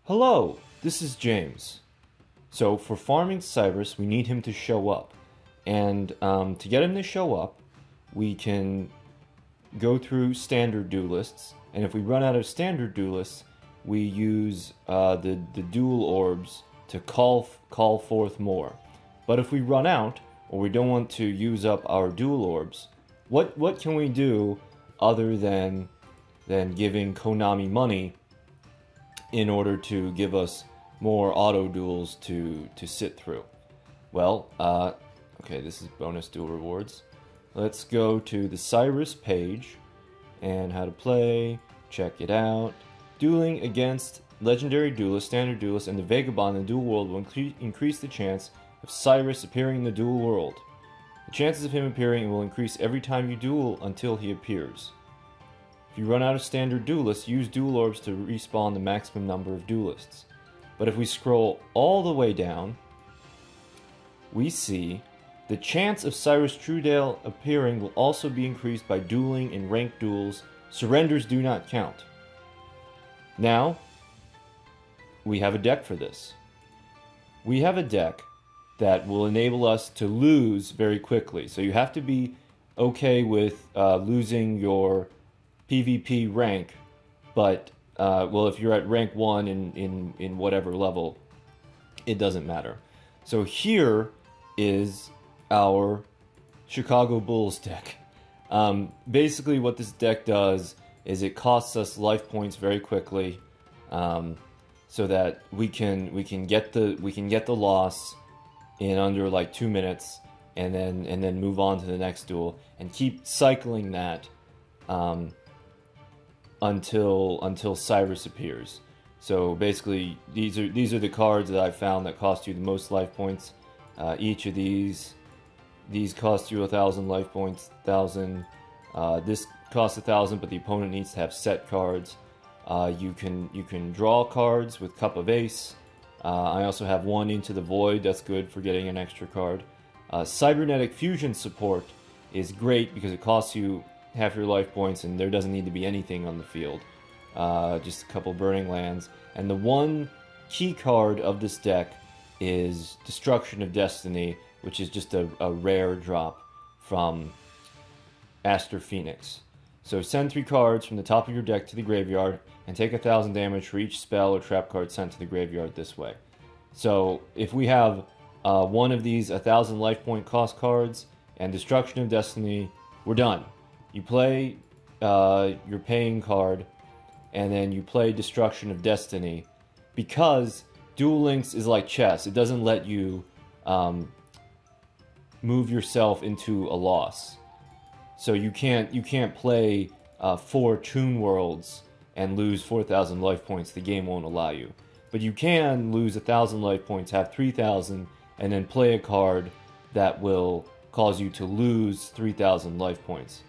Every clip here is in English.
Hello, this is James. So for farming Syrus, we need him to show up. And to get him to show up, we can go through standard duelists. And if we run out of standard duelists, we use the Duel Orbs to call forth more. But if we run out, or we don't want to use up our Duel Orbs, what can we do other than giving Konami money in order to give us more auto duels to sit through? Well, okay, this is bonus duel rewards. Let's go to the Syrus page and how to play, check it out. Dueling against legendary duelists, standard duelists, and the Vagabond in the Duel World will increase the chance of Syrus appearing in the Duel World. The chances of him appearing will increase every time you duel until he appears. If you run out of standard duelists, use Duel Orbs to respawn the maximum number of duelists. But if we scroll all the way down, we see the chance of Syrus Truedale appearing will also be increased by dueling in ranked duels. Surrenders do not count. Now, we have a deck for this. We have a deck that will enable us to lose very quickly. So you have to be okay with losing your PvP rank, but well, if you're at rank 1 in whatever level, it doesn't matter. So here is our Chicago Bulls deck. Basically what this deck does is it costs us life points very quickly, so that we can get the loss in under like 2 minutes, and then move on to the next duel and keep cycling that until Syrus appears. So basically, these are the cards that I've found that cost you the most life points. Each of these cost you 1,000 life points. 1,000. This costs 1,000, but the opponent needs to have set cards. You can draw cards with Cup of Ace. I also have one Into the Void. That's good for getting an extra card. Cybernetic Fusion support is great because it costs you half your life points, and there doesn't need to be anything on the field. Just a couple Burning Lands. And the one key card of this deck is Destruction of Destiny, which is just a rare drop from Aster Phoenix. So send 3 cards from the top of your deck to the graveyard and take 1,000 damage for each spell or trap card sent to the graveyard this way. So if we have one of these 1,000 life point cost cards and Destruction of Destiny, we're done. You play your paying card, and then you play Destruction of Destiny, because Duel Links is like chess. It doesn't let you move yourself into a loss. So you can't play 4 Toon Worlds and lose 4,000 life points. The game won't allow you. But you can lose 1,000 life points, have 3,000, and then play a card that will cause you to lose 3,000 life points.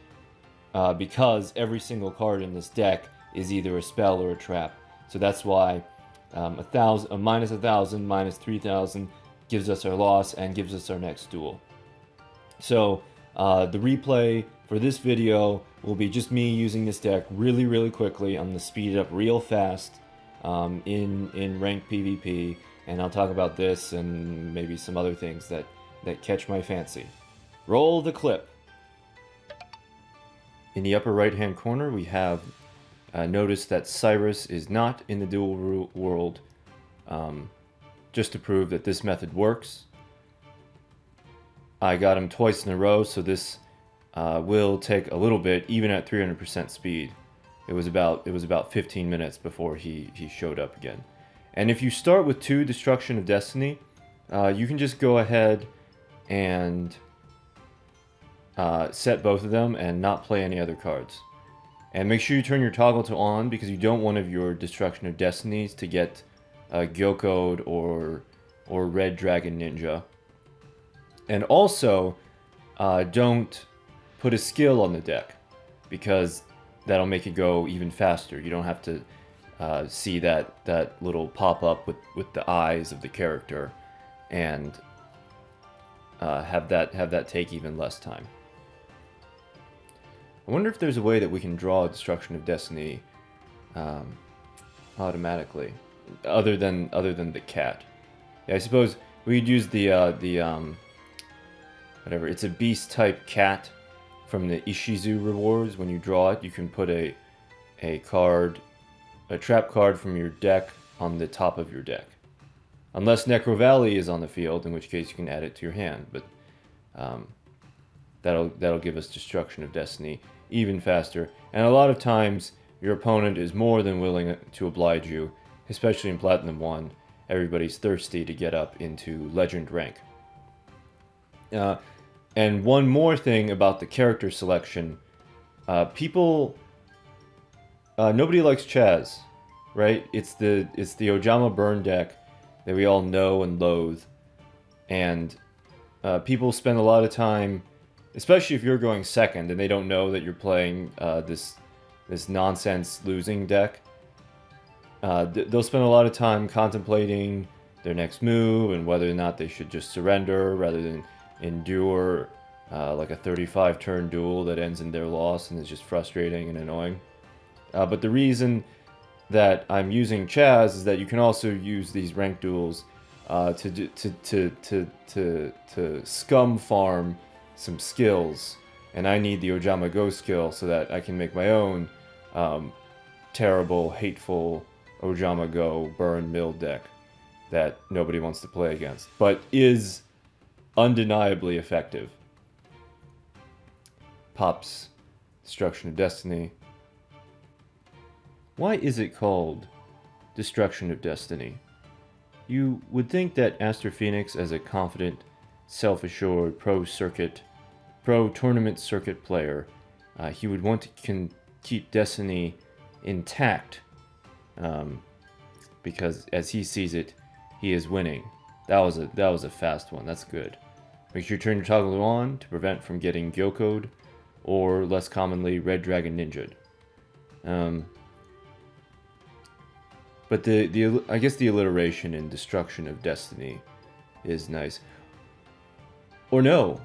Because every single card in this deck is either a spell or a trap. So that's why minus 1,000, minus 3,000 gives us our loss and gives us our next duel. So the replay for this video will be just me using this deck really quickly. I'm going to speed it up real fast in ranked PvP, and I'll talk about this and maybe some other things that catch my fancy. Roll the clip. In the upper right hand corner, we have notice that Syrus is not in the Duel World, just to prove that this method works. I got him twice in a row, so this will take a little bit, even at 300% speed. It was about 15 minutes before he showed up again. And if you start with 2 Destruction of Destiny, you can just go ahead and set both of them and not play any other cards. And make sure you turn your toggle to on, because you don't want of your Destruction of Destinies to get Gyoko'd or Red Dragon Ninja. And also, don't put a skill on the deck, because that'll make it go even faster. You don't have to see that little pop-up with the eyes of the character, and have that take even less time. I wonder if there's a way that we can draw Destruction of Destiny automatically. other than the cat. Yeah, I suppose we'd use the whatever. It's a beast type cat from the Ishizu rewards. When you draw it, you can put a card, a trap card from your deck on the top of your deck. Unless Necro Valley is on the field, in which case you can add it to your hand. But that'll give us Destruction of Destiny even faster. And a lot of times your opponent is more than willing to oblige you, especially in Platinum 1. Everybody's thirsty to get up into Legend rank. And one more thing about the character selection. Nobody likes Chaz, right? It's the Ojama burn deck that we all know and loathe. And people spend a lot of time, especially if you're going second and they don't know that you're playing this nonsense losing deck. They'll spend a lot of time contemplating their next move and whether or not they should just surrender rather than endure like a 35 turn duel that ends in their loss and is just frustrating and annoying. But the reason that I'm using Chaz is that you can also use these ranked duels to scum farm some skills, and I need the Ojama Go skill so that I can make my own terrible, hateful Ojama Go burn mill deck that nobody wants to play against, but is undeniably effective. Pops Destruction of Destiny. Why is it called Destruction of Destiny? You would think that Aster Phoenix, as a confident, self-assured, pro-tournament circuit player, he would want to keep Destiny intact, because as he sees it, he is winning. That was a fast one. That's good. Make sure you turn your toggle on to prevent from getting Gyoko'd, or less commonly, Red Dragon Ninja'd. But I guess the alliteration in Destruction of Destiny is nice. Or no.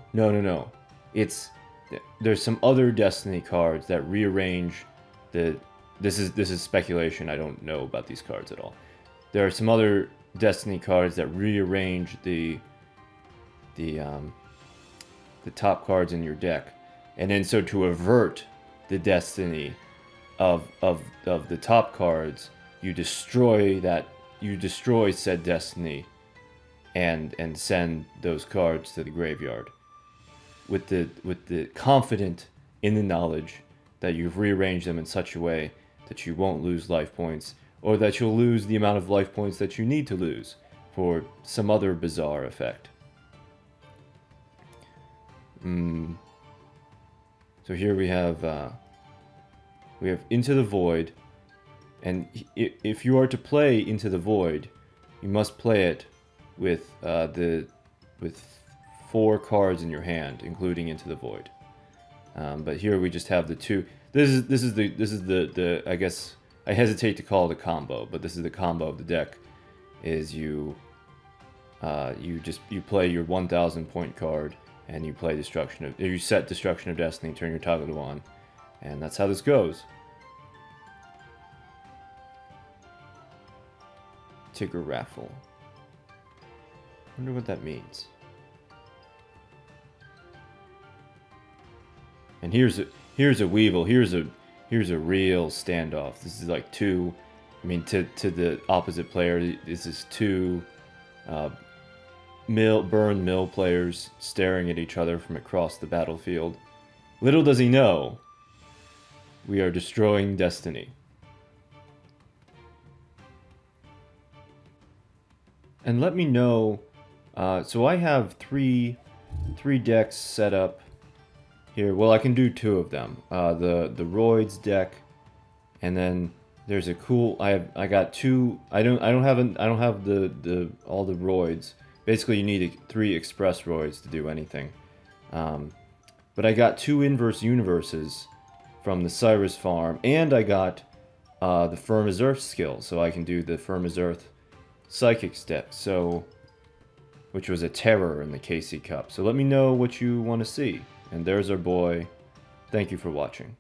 There's some other Destiny cards that rearrange the. This is speculation. I don't know about these cards at all. There are some other Destiny cards that rearrange the top cards in your deck, and then so to avert the destiny of the top cards, you destroy said destiny and send those cards to the graveyard with the confident in the knowledge that you've rearranged them in such a way that you won't lose life points, or that you'll lose the amount of life points that you need to lose for some other bizarre effect. So here we have Into the Void, and if you are to play Into the Void, you must play it with 4 cards in your hand, including Into the Void. But here we just have the 2. This is the I guess I hesitate to call it a combo, but this is the combo of the deck. Is you play your 1,000 point card, and you play you set Destruction of Destiny, turn your toggle on, and that's how this goes. Tigger Raffle. Wonder what that means. And here's a Weevil. Here's a real standoff. This is like two. I mean, to the opposite player, this is two burn mill players staring at each other from across the battlefield. Little does he know, we are destroying destiny. And let me know. So I have three decks set up here. Well, I can do 2 of them. The Roids deck, and then there's a cool. I got 2. I don't have the all the Roids. Basically, you need 3 Express Roids to do anything. But I got 2 Inverse Universes from the Syrus farm, and I got the Firm as Earth skill, so I can do the Firm as Earth Psychics deck. So, which was a terror in the KC Cup. So let me know what you want to see. And there's our boy. Thank you for watching.